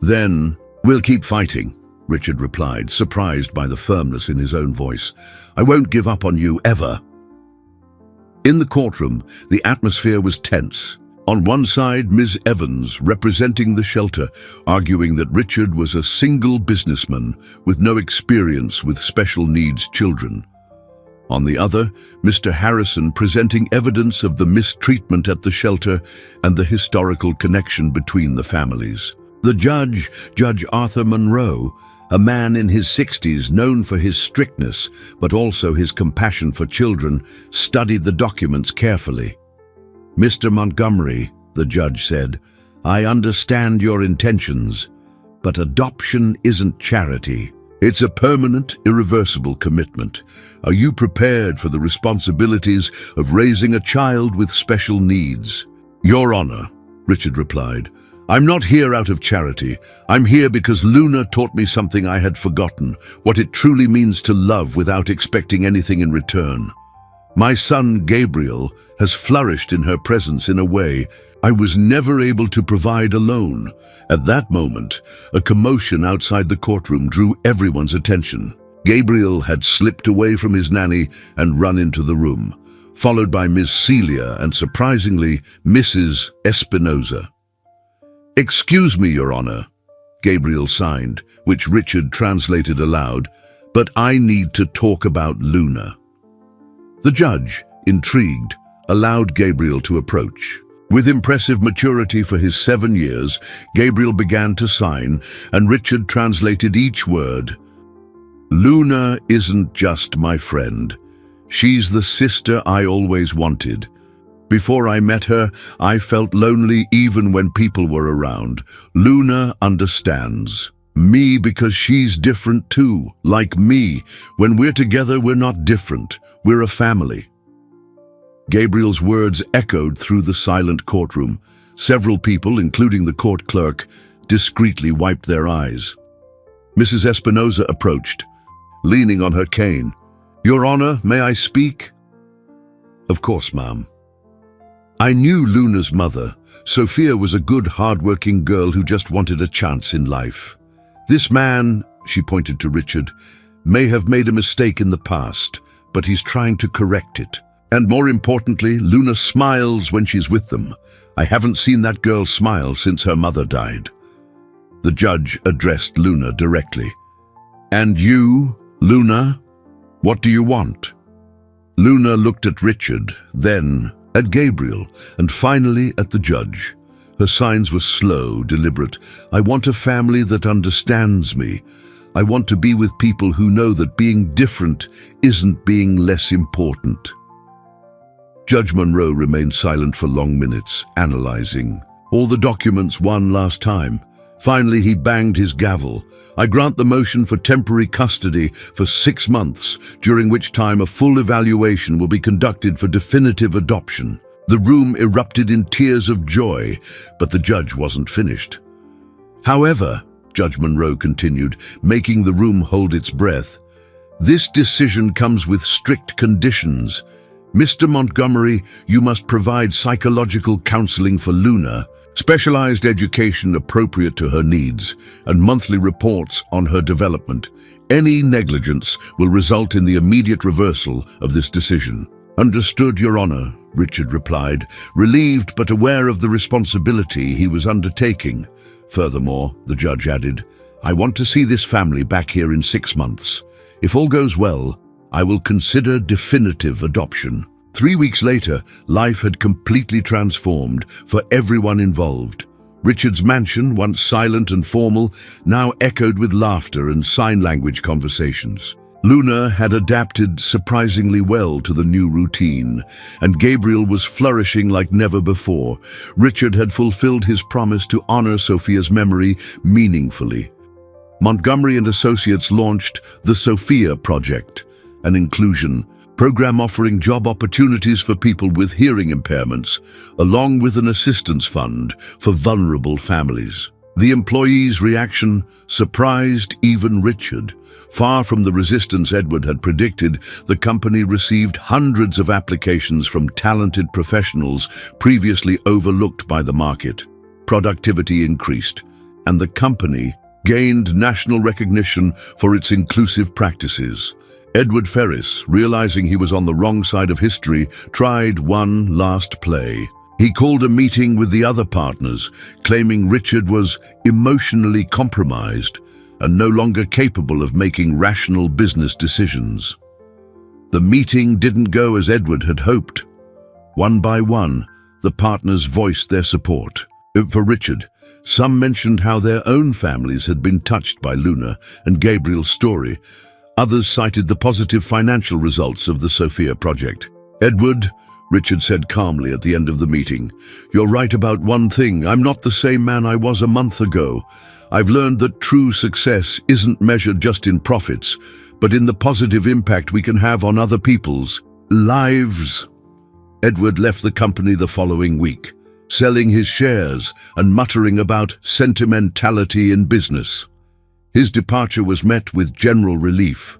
Speaker 1: "Then we'll keep fighting," Richard replied, surprised by the firmness in his own voice. "I won't give up on you, ever." In the courtroom, the atmosphere was tense. On one side, Ms. Evans, representing the shelter, arguing that Richard was a single businessman with no experience with special needs children. On the other, Mr. Harrison presenting evidence of the mistreatment at the shelter and the historical connection between the families. The judge, Judge Arthur Monroe, a man in his 60s known for his strictness but also his compassion for children, studied the documents carefully. "Mr. Montgomery," the judge said, "I understand your intentions, but adoption isn't charity. It's a permanent, irreversible commitment. Are you prepared for the responsibilities of raising a child with special needs?" "Your Honor," Richard replied, "I'm not here out of charity. I'm here because Luna taught me something I had forgotten, what it truly means to love without expecting anything in return. My son, Gabriel, has flourished in her presence in a way I was never able to provide alone." At that moment, a commotion outside the courtroom drew everyone's attention. Gabriel had slipped away from his nanny and run into the room, followed by Miss Celia and, surprisingly, Mrs. Espinosa. "Excuse me, Your Honor," Gabriel signed, which Richard translated aloud, "but I need to talk about Luna." The judge, intrigued, allowed Gabriel to approach. With impressive maturity for his 7 years, Gabriel began to sign, and Richard translated each word. "Luna isn't just my friend. She's the sister I always wanted. Before I met her, I felt lonely even when people were around. Luna understands me because she's different too, like me. When we're together, we're not different. We're a family." Gabriel's words echoed through the silent courtroom. Several people, including the court clerk, discreetly wiped their eyes. Mrs. Espinosa approached, leaning on her cane. "Your Honor, may I speak?" "Of course, ma'am." "I knew Luna's mother. Sophia was a good, hard-working girl who just wanted a chance in life. This man," she pointed to Richard, "may have made a mistake in the past, but he's trying to correct it. And more importantly, Luna smiles when she's with them. I haven't seen that girl smile since her mother died." The judge addressed Luna directly. "And you, Luna, what do you want?" Luna looked at Richard, then at Gabriel, and finally at the judge. Her signs were slow, deliberate. "I want a family that understands me. I want to be with people who know that being different isn't being less important." Judge Monroe remained silent for long minutes, analyzing all the documents one last time. Finally, he banged his gavel. "I grant the motion for temporary custody for 6 months, during which time a full evaluation will be conducted for definitive adoption." The room erupted in tears of joy, but the judge wasn't finished. "However," Judge Monroe continued, making the room hold its breath, "this decision comes with strict conditions. Mr. Montgomery, you must provide psychological counseling for Luna, specialized education appropriate to her needs, and monthly reports on her development. Any negligence will result in the immediate reversal of this decision." "Understood, Your Honor," Richard replied, relieved but aware of the responsibility he was undertaking. "Furthermore," the judge added, "I want to see this family back here in 6 months. If all goes well, I will consider definitive adoption." 3 weeks later, life had completely transformed for everyone involved. Richard's mansion, once silent and formal, now echoed with laughter and sign language conversations. Luna had adapted surprisingly well to the new routine, and Gabriel was flourishing like never before. Richard had fulfilled his promise to honor Sophia's memory meaningfully. Montgomery and Associates launched the Sophia Project, an inclusion program offering job opportunities for people with hearing impairments, along with an assistance fund for vulnerable families. The employees' reaction surprised even Richard. Far from the resistance Edward had predicted, the company received hundreds of applications from talented professionals previously overlooked by the market. Productivity increased, and the company gained national recognition for its inclusive practices. Edward Ferris, realizing he was on the wrong side of history, tried one last play. He called a meeting with the other partners, claiming Richard was emotionally compromised and no longer capable of making rational business decisions. The meeting didn't go as Edward had hoped. One by one, the partners voiced their support. For Richard, some mentioned how their own families had been touched by Luna and Gabriel's story. Others cited the positive financial results of the Sophia Project. "Edward," Richard said calmly at the end of the meeting, "you're right about one thing. I'm not the same man I was a month ago. I've learned that true success isn't measured just in profits, but in the positive impact we can have on other people's lives." Edward left the company the following week, selling his shares and muttering about sentimentality in business. His departure was met with general relief.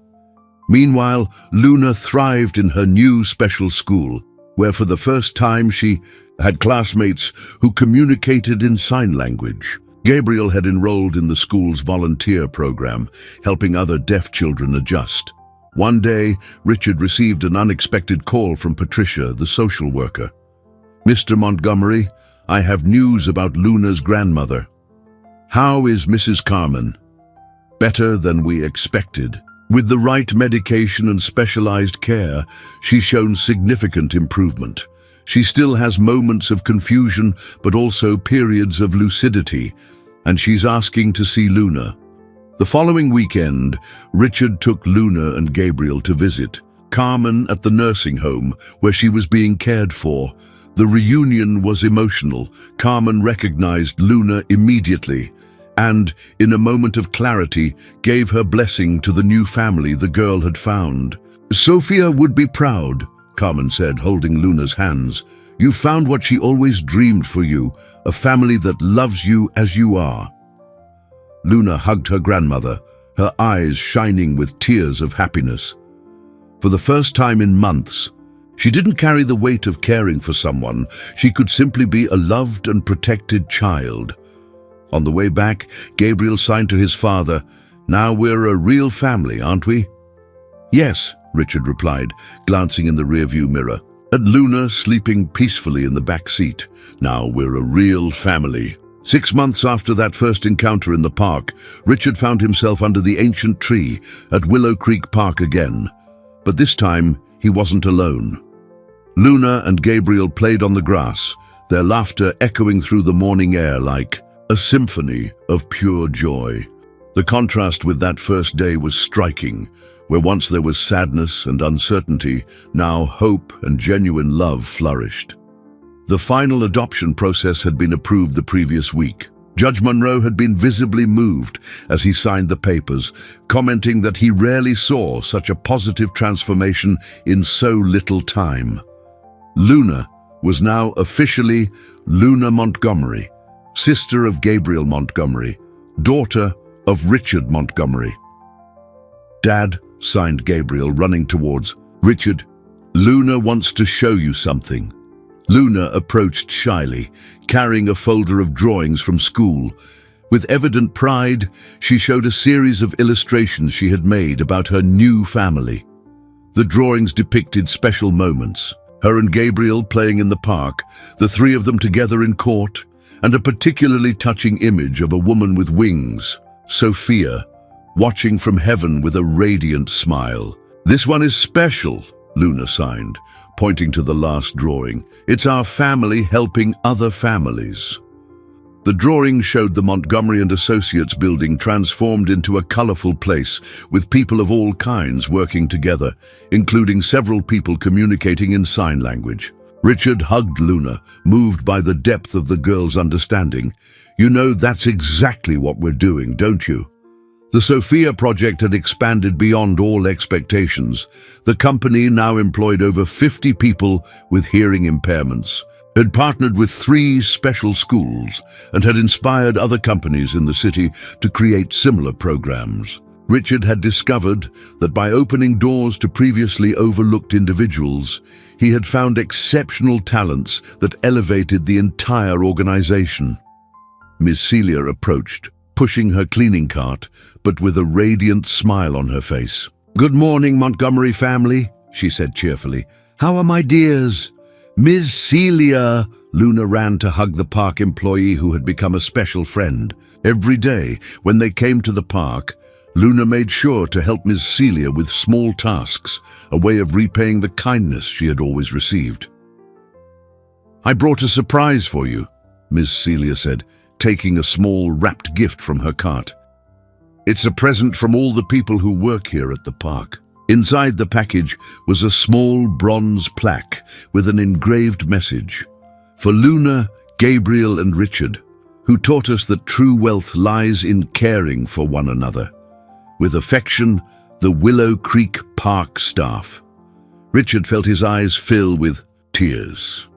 Speaker 1: Meanwhile, Luna thrived in her new special school, where for the first time she had classmates who communicated in sign language. Gabriel had enrolled in the school's volunteer program, helping other deaf children adjust. One day, Richard received an unexpected call from Patricia, the social worker. "Mr. Montgomery, I have news about Luna's grandmother. How is Mrs. Carmen?" "Better than we expected. With the right medication and specialized care, she's shown significant improvement. She still has moments of confusion, but also periods of lucidity, and she's asking to see Luna." The following weekend, Richard took Luna and Gabriel to visit Carmen at the nursing home where she was being cared for. The reunion was emotional. Carmen recognized Luna immediately, and, in a moment of clarity, gave her blessing to the new family the girl had found. "Sophia would be proud," Carmen said, holding Luna's hands. "You found what she always dreamed for you, a family that loves you as you are." Luna hugged her grandmother, her eyes shining with tears of happiness. For the first time in months, she didn't carry the weight of caring for someone. She could simply be a loved and protected child. On the way back, Gabriel signed to his father, "Now we're a real family, aren't we?" "Yes," Richard replied, glancing in the rearview mirror at Luna sleeping peacefully in the back seat. "Now we're a real family." 6 months after that first encounter in the park, Richard found himself under the ancient tree at Willow Creek Park again. But this time, he wasn't alone. Luna and Gabriel played on the grass, their laughter echoing through the morning air like a symphony of pure joy. The contrast with that first day was striking, where once there was sadness and uncertainty, now hope and genuine love flourished. The final adoption process had been approved the previous week. Judge Monroe had been visibly moved as he signed the papers, commenting that he rarely saw such a positive transformation in so little time. Luna was now officially Luna Montgomery, sister of Gabriel Montgomery, daughter of Richard Montgomery. "Dad," signed Gabriel, running towards Richard, "Luna wants to show you something." Luna approached shyly, carrying a folder of drawings from school. With evident pride, she showed a series of illustrations she had made about her new family. The drawings depicted special moments, her and Gabriel playing in the park, the three of them together in court, and a particularly touching image of a woman with wings, Sophia, watching from heaven with a radiant smile. "This one is special," Luna signed, pointing to the last drawing. "It's our family helping other families." The drawing showed the Montgomery and Associates building transformed into a colorful place with people of all kinds working together, including several people communicating in sign language. Richard hugged Luna, moved by the depth of the girl's understanding. "You know, that's exactly what we're doing, don't you?" The Sophia project had expanded beyond all expectations. The company now employed over 50 people with hearing impairments, had partnered with 3 special schools, and had inspired other companies in the city to create similar programs. Richard had discovered that by opening doors to previously overlooked individuals, he had found exceptional talents that elevated the entire organization. Miss Celia approached, pushing her cleaning cart, but with a radiant smile on her face. "Good morning, Montgomery family," she said cheerfully. "How are my dears?" "Miss Celia!" Luna ran to hug the park employee who had become a special friend. Every day, when they came to the park, Luna made sure to help Miss Celia with small tasks, a way of repaying the kindness she had always received. "I brought a surprise for you," Miss Celia said, taking a small wrapped gift from her cart. "It's a present from all the people who work here at the park." Inside the package was a small bronze plaque with an engraved message. "For Luna, Gabriel and Richard, who taught us that true wealth lies in caring for one another. With affection, the Willow Creek Park staff." Richard felt his eyes fill with tears.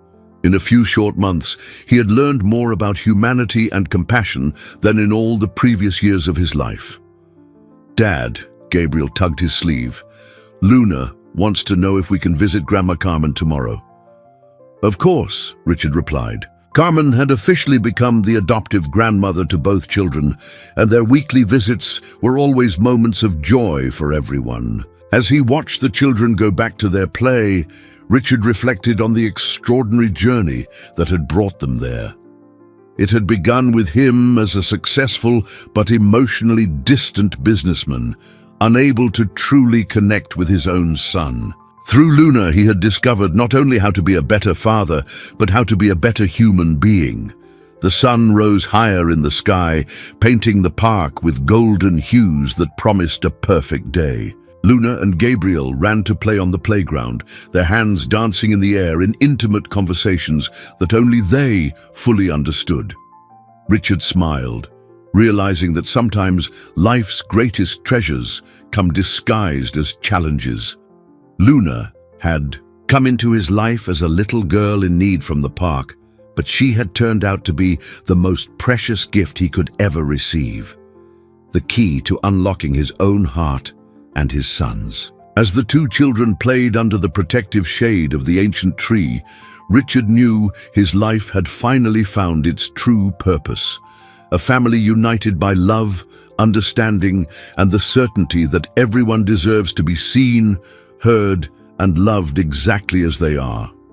Speaker 1: In a few short months, he had learned more about humanity and compassion than in all the previous years of his life. "Dad," Gabriel tugged his sleeve, "Luna wants to know if we can visit Grandma Carmen tomorrow." "Of course," Richard replied. Carmen had officially become the adoptive grandmother to both children, and their weekly visits were always moments of joy for everyone. As he watched the children go back to their play, Richard reflected on the extraordinary journey that had brought them there. It had begun with him as a successful but emotionally distant businessman, unable to truly connect with his own son. Through Luna, he had discovered not only how to be a better father, but how to be a better human being. The sun rose higher in the sky, painting the park with golden hues that promised a perfect day. Luna and Gabriel ran to play on the playground, their hands dancing in the air in intimate conversations that only they fully understood. Richard smiled, realizing that sometimes life's greatest treasures come disguised as challenges. Luna had come into his life as a little girl in need from the park, but she had turned out to be the most precious gift he could ever receive, the key to unlocking his own heart and his son's. As the 2 children played under the protective shade of the ancient tree, Richard knew his life had finally found its true purpose, a family united by love, understanding, and the certainty that everyone deserves to be seen, heard, and loved exactly as they are.